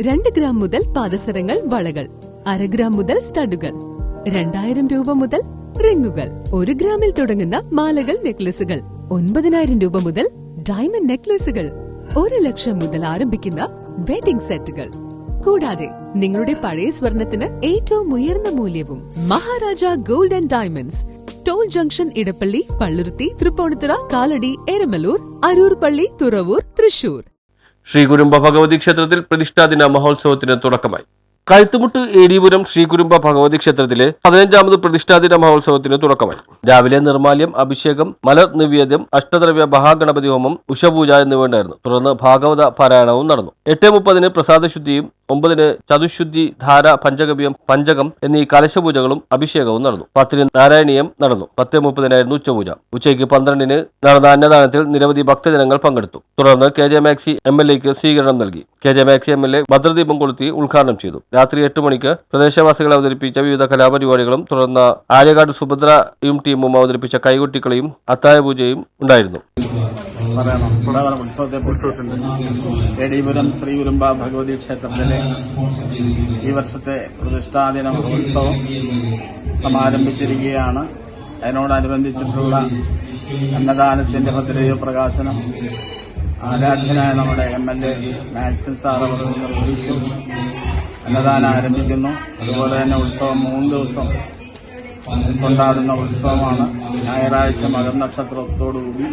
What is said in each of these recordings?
2 gram മുതൽ പാദസരങ്ങൾ, വളകൾ, 1/2 gram മുതൽ സ്റ്റഡുകൾ, 2000 രൂപ മുതൽ റിങ്ങുകൾ, 1 ഗ്രാമിൽ തുടങ്ങുന്ന മാലകൾ, നെക്ലസുകൾ, 9000 രൂപ മുതൽ ഡയമണ്ട് നെക്ലസുകൾ, 1 ലക്ഷം മുതൽ ആരംഭിക്കുന്ന വെഡിംഗ് സെറ്റുകൾ. കൂടാതെ നിങ്ങളുടെ പഴയ സ്വർണത്തിന് ഏറ്റവും ഉയർന്ന മൂല്യവും. Maharaja gold and diamonds, toll junction, Edappally, Palluruthy, Thrippunithura, Kalady, Eramalloor, Aroor പള്ളി, തുറവൂർ, തൃശൂർ. ശ്രീകുരുംബ ഭഗവതി ക്ഷേത്രത്തിൽ പ്രതിഷ്ഠാദിന മഹോത്സവത്തിന് തുടക്കമായി. കഴുത്തുമുട്ട് ഏരീപുരം ശ്രീകുരുംബ ഭഗവതി ക്ഷേത്രത്തിലെ 15ാമത് പ്രതിഷ്ഠാദിന മഹോത്സവത്തിന് തുടക്കമായി. രാവിലെ നിർമാല്യം, അഭിഷേകം, മലർ നിവേദ്യം, അഷ്ടദ്രവ്യ മഹാഗണപതി ഹോമം, ഉഷപൂജ എന്നിവയുണ്ടായിരുന്നു. തുടർന്ന് ഭാഗവത പാരായണവും നടന്നു. 8:30 പ്രസാദശുദ്ധിയും 9 ചതുശുദ്ധി, ധാര, പഞ്ചഗവ്യം, പഞ്ചകം എന്നീ കലശപൂജകളും അഭിഷേകവും നടന്നു. 10 നാരായണീയം നടന്നു. 10:30 ഉച്ചപൂജ. ഉച്ചയ്ക്ക് 12 നടന്ന അന്നദാനത്തിൽ നിരവധി ഭക്തജനങ്ങൾ പങ്കെടുത്തു. തുടർന്ന് KJ മാക്സി MLAക്ക് സ്വീകരണം നൽകി. KJ മാക്സി MLA ഭദ്രദീപം കൊളുത്തി ഉദ്ഘാടനം ചെയ്തു. രാത്രി 8 മണിക്ക് പ്രദേശവാസികൾ അവതരിപ്പിച്ച വിവിധ കലാപരിപാടികളും തുടർന്ന് ആര്യകാട് സുഭദ്രയും ടീമും അവതരിപ്പിച്ച കൈകൊട്ടിക്കളിയും അത്താഴപൂജയും ഉണ്ടായിരുന്നു. ഏരീപുരം ശ്രീകുരുംബ ഭഗവതി ക്ഷേത്രത്തിലെ ഈ വർഷത്തെ പ്രതിഷ്ഠാദിന മഹോത്സവം സമാരംഭിച്ചിരിക്കുകയാണ്. അതിനോടനുബന്ധിച്ചിട്ടുള്ള അന്നദാനത്തിന്റെ ഭദ്രദീപ പ്രകാശനം ആരാധ്യനായ നമ്മുടെ MLA മാക്സിൻ സാർ അവർ നിർവഹിച്ചു. അന്നദാനം ആരംഭിക്കുന്നു. അതുപോലെ തന്നെ ഉത്സവം 3 ദിവസം കൊണ്ടാടുന്ന ഉത്സവമാണ്. ഞായറാഴ്ച മകനക്ഷത്രത്തോടുകൂടി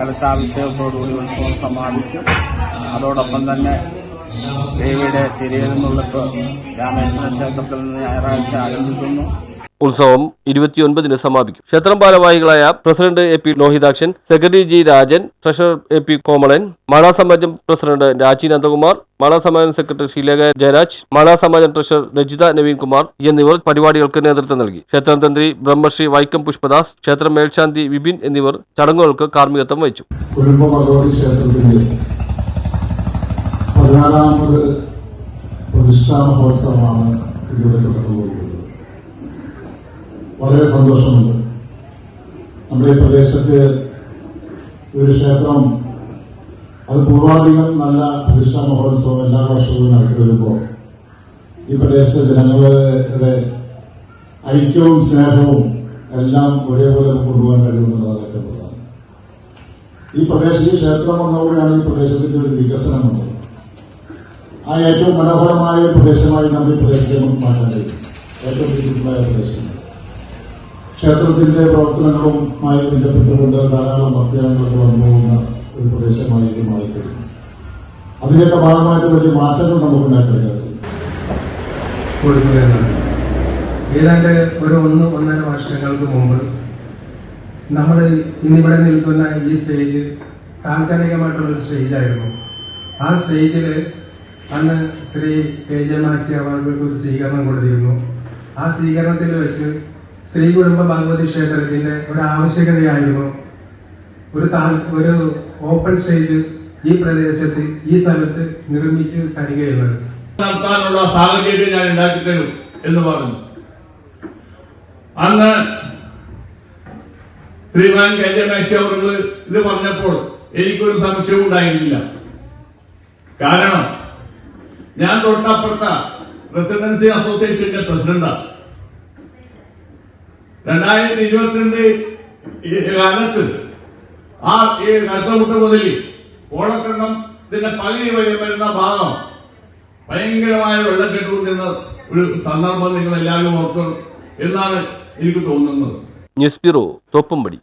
കലശാഭിഷേകത്തോടുകൂടി ഉത്സവം സമാപിക്കും. അതോടൊപ്പം തന്നെ ദേവിയുടെ തിരയെഴുന്നള്ളിപ്പ് രാമേശ്വര ക്ഷേത്രത്തിൽ നിന്ന് ഞായറാഴ്ച ആരംഭിക്കുന്നു. ഉത്സവം 29 സമാപിക്കും. ക്ഷേത്രം ഭാരവാഹികളായ president AP Lohithakshan, secretary G Rajan, treasurer AP Komalan, Mala Samajam president Raji Nandakumar, Mala Samajam secretary Sreelekha Jayaraj, Mala Samajam treasurer Rajitha Naveenkumar എന്നിവർ പരിപാടികൾക്ക് നേതൃത്വം നൽകി. ക്ഷേത്രം തന്ത്രി ബ്രഹ്മശ്രീ വൈക്കം പുഷ്പദാസ്, ക്ഷേത്രം മേൽശാന്തി വിപിൻ എന്നിവർ ചടങ്ങുകൾക്ക് കാർമ്മികത്വം വഹിച്ചു. 16ാമത് പ്രതിഷ്ഠാ മഹോത്സവമാണ് ഇവിടെ തുടങ്ങുന്നത്. വളരെ സന്തോഷമുണ്ട്. നമ്മുടെ പ്രദേശത്ത് ഒരു ക്ഷേത്രം അത് പൂർവാധികം നല്ല പ്രതിഷ്ഠാ മഹോത്സവം എല്ലാ വർഷവും നടത്തി വരുമ്പോൾ ഈ പ്രദേശത്തെ ജനങ്ങളുടെ ഐക്യവും സ്നേഹവും എല്ലാം ഒരേപോലെ കൊണ്ടുപോകാൻ കഴിയുമെന്നുള്ളത് ഏറ്റവും പ്രധാനം. ഈ പ്രദേശത്ത് ക്ഷേത്രം വന്നതോടെയാണ് ഈ പ്രദേശത്തിന്റെ ഒരു വികസനം വന്നത്. ആ ഏറ്റവും മനോഹരമായ പ്രദേശമായി നമ്മുടെ പ്രദേശത്തെ നമുക്ക് മാറ്റാൻ കഴിയും. ഏറ്റവും ബുദ്ധിമുട്ടായ പ്രദേശം ക്ഷേത്രത്തിന്റെ പ്രവർത്തനങ്ങളുമായി ബന്ധപ്പെട്ടുകൊണ്ട് ധാരാളം ഭക്തജനങ്ങൾക്ക് വന്നു പോകുന്ന ഒരു പ്രദേശമായി ഇത് മാറിക്കഴിഞ്ഞു. അതിന്റെയൊക്കെ ഭാഗമായിട്ട് വലിയ മാറ്റങ്ങൾ നമുക്ക് ഉണ്ടാക്കാൻ കഴിയും. ഏതാണ്ട് ഒരു 1-1.5 വർഷങ്ങൾക്ക് മുമ്പ് നമ്മൾ ഇന്നിവിടെ നിൽക്കുന്ന ഈ സ്റ്റേജ് താൽക്കാലികമായിട്ടുള്ളൊരു സ്റ്റേജായിരുന്നു. ആ സ്റ്റേജിൽ അന്ന് ശ്രീ KJ മാക്സി അവർക്ക് ഒരു സ്വീകരണം കൊടുത്തിരുന്നു. ആ സ്വീകരണത്തിൽ വെച്ച് ശ്രീകുരുംബ ഭഗവതി ക്ഷേത്രത്തിന്റെ ഒരു ആവശ്യകതയായിരുന്നു ഒരു ഓപ്പൺ സ്റ്റേജ് ഈ പ്രദേശത്ത് ഈ സ്ഥലത്ത് നിർമ്മിച്ചു തരിക എന്നത്. നടത്താനുള്ള സാഹചര്യം ഞാൻ ഉണ്ടാക്കിത്തരും എന്ന് പറഞ്ഞു. അന്ന് ശ്രീമാൻ KJ മാക്സി അവർ ഇത് പറഞ്ഞപ്പോൾ എനിക്കൊരു സംശയവും ഉണ്ടായിരുന്നില്ല. കാരണം ഞാൻ തൊട്ടപ്പുറത്ത റെസിഡൻസി അസോസിയേഷന്റെ പ്രസിഡന്റാണ്. 2022 കാലത്ത് ആ ഈ കഴുത്തമുട്ട് മുതൽ ഓളക്കണ്ടത്തിന്റെ പകുതി വരെ വരുന്ന ഭാഗം ഭയങ്കരമായ വെള്ളക്കെട്ടു നിന്ന ഒരു സന്ദർഭം നിങ്ങൾ എല്ലാവരും ഓർക്കണം എന്നാണ് എനിക്ക് തോന്നുന്നത്. News bureau, Thoppumpady.